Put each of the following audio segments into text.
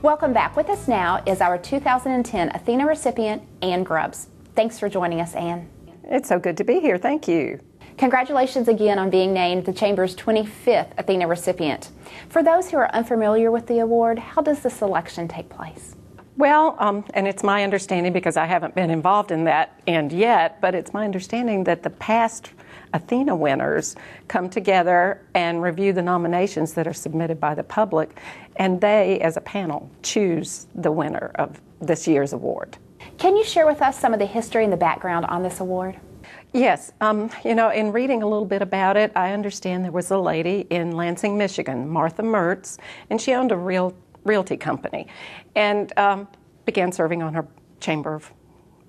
Welcome back. With us now is our 2010 Athena recipient, Ann Grubbs. Thanks for joining us, Ann. It's so good to be here. Thank you. Congratulations again on being named the Chamber's 25th Athena recipient. For those who are unfamiliar with the award, how does the selection take place? Well, and it's my understanding, because I haven't been involved in that end yet, but it's my understanding that the past Athena winners come together and review the nominations that are submitted by the public, and they, as a panel, choose the winner of this year's award. Can you share with us some of the history and the background on this award? Yes. In reading a little bit about it, I understand there was a lady in Lansing, Michigan, Martha Mertz, and she owned a realty company and began serving on her chamber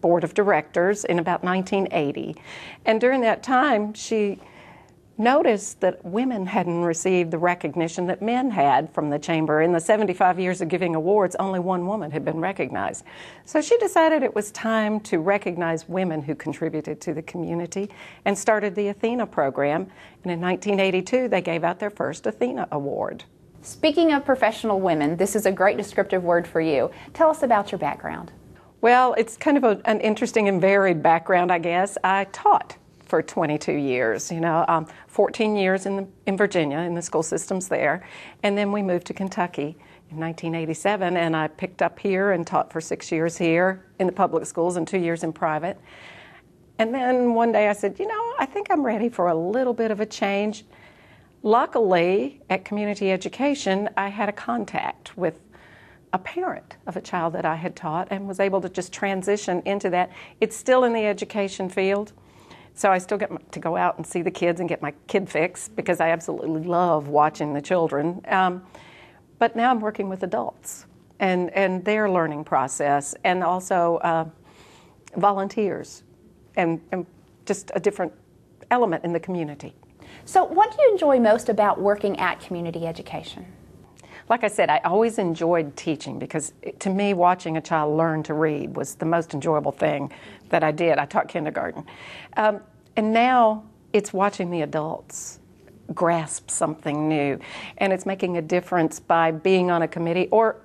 board of directors in about 1980. And during that time, she noticed that women hadn't received the recognition that men had from the chamber. In the 75 years of giving awards, only one woman had been recognized. So she decided it was time to recognize women who contributed to the community and started the Athena program. And in 1982, they gave out their first Athena Award. Speaking of professional women, this is a great descriptive word for you. Tell us about your background. Well, it's kind of an interesting and varied background, I guess. I taught for 22 years, 14 years in Virginia, in the school systems there. And then we moved to Kentucky in 1987, and I picked up here and taught for 6 years here in the public schools and 2 years in private. And then one day I said, I think I'm ready for a little bit of a change. Luckily, at community education, I had a contact with a parent of a child that I had taught and was able to just transition into that. It's still in the education field, so I still get to go out and see the kids and get my kid fix, because I absolutely love watching the children. But now I'm working with adults and their learning process, and also volunteers and just a different element in the community. So what do you enjoy most about working at community education? Like I said, I always enjoyed teaching, because to me, watching a child learn to read was the most enjoyable thing that I did. I taught kindergarten. And now it's watching the adults grasp something new, and it's making a difference by being on a committee. Or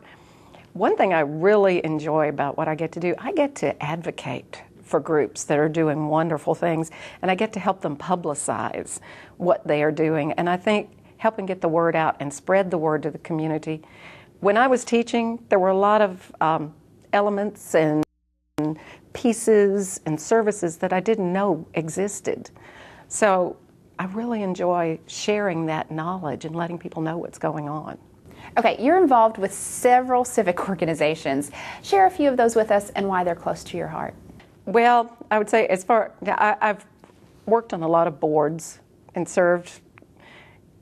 one thing I really enjoy about what I get to do, I get to advocate for groups that are doing wonderful things, and I get to help them publicize what they are doing. And I think helping get the word out and spread the word to the community. When I was teaching, there were a lot of elements and pieces and services that I didn't know existed. So I really enjoy sharing that knowledge and letting people know what's going on. Okay, you're involved with several civic organizations. Share a few of those with us and why they're close to your heart. Well, I would say I've worked on a lot of boards and served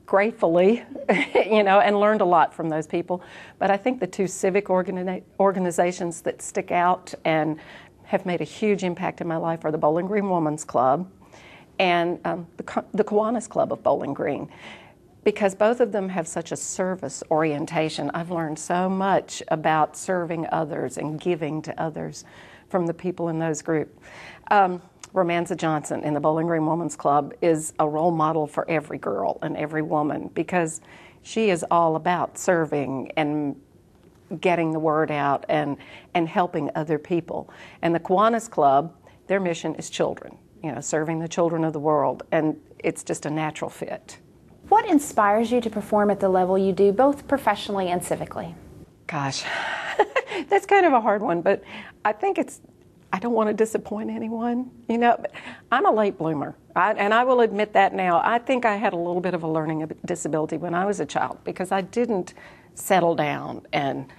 gratefully, and learned a lot from those people. But I think the two civic organizations that stick out and have made a huge impact in my life are the Bowling Green Women's Club and the Kiwanis Club of Bowling Green, because both of them have such a service orientation. I've learned so much about serving others and giving to others from the people in those groups. Romanza Johnson in the Bowling Green Women's Club is a role model for every girl and every woman, because she is all about serving and getting the word out and helping other people. And the Kiwanis Club, their mission is children, serving the children of the world, and it's just a natural fit. What inspires you to perform at the level you do, both professionally and civically? Gosh, that's kind of a hard one, but I think I don't want to disappoint anyone. I'm a late bloomer, and I will admit that now. I think I had a little bit of a learning disability when I was a child, because I didn't settle down and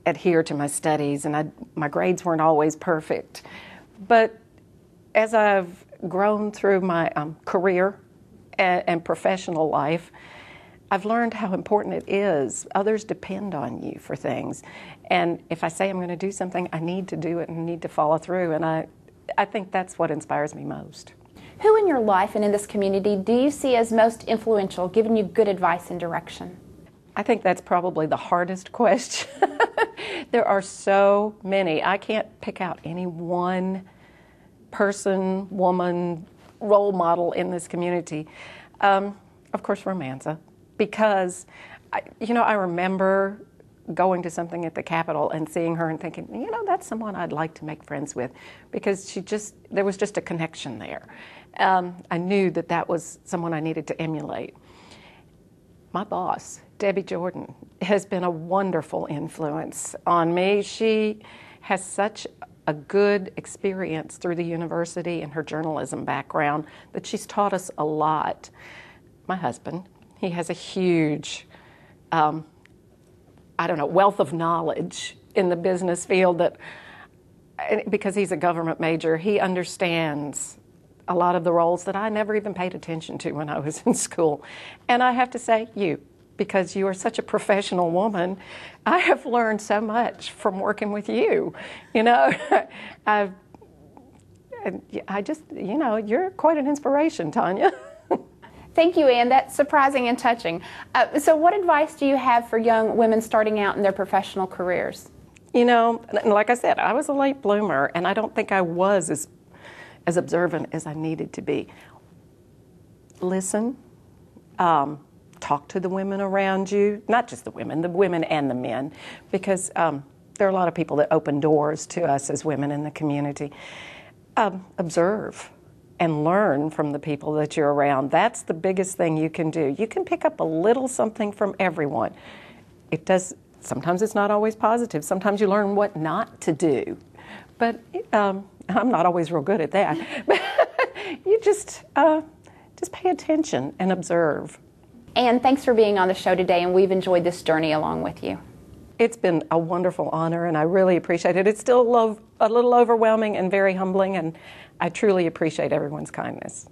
adhere to my studies, and my grades weren't always perfect. But as I've grown through my career and professional life, I've learned how important it is. Others depend on you for things. And if I say I'm going to do something, I need to do it and need to follow through. And I think that's what inspires me most. Who in your life and in this community do you see as most influential, giving you good advice and direction? I think that's probably the hardest question. There are so many. I can't pick out any one person, woman, role model in this community. Of course, Romanza, because I remember going to something at the Capitol and seeing her and thinking, you know, that's someone I'd like to make friends with, because there was just a connection there. I knew that that was someone I needed to emulate. My boss, Debbie Jordan, has been a wonderful influence on me. She has such a good experience through the university and her journalism background that she's taught us a lot. My husband, he has a huge, wealth of knowledge in the business field that, because he's a government major, he understands a lot of the roles that I never even paid attention to when I was in school. And I have to say, because you are such a professional woman, I have learned so much from working with you. You know, I just, you know, you're quite an inspiration, Tanya. Thank you, Ann. That's surprising and touching. So what advice do you have for young women starting out in their professional careers? You know, like I said, I was a late bloomer, and I don't think I was as observant as I needed to be. Listen, talk to the women around you, not just the women and the men, because there are a lot of people that open doors to us as women in the community. Observe and learn from the people that you're around. That's the biggest thing you can do. You can pick up a little something from everyone. Sometimes it's not always positive. Sometimes you learn what not to do. But I'm not always real good at that. You just pay attention and observe. Ann, thanks for being on the show today, and we've enjoyed this journey along with you. It's been a wonderful honor, and I really appreciate it. It's still a little overwhelming and very humbling, and I truly appreciate everyone's kindness.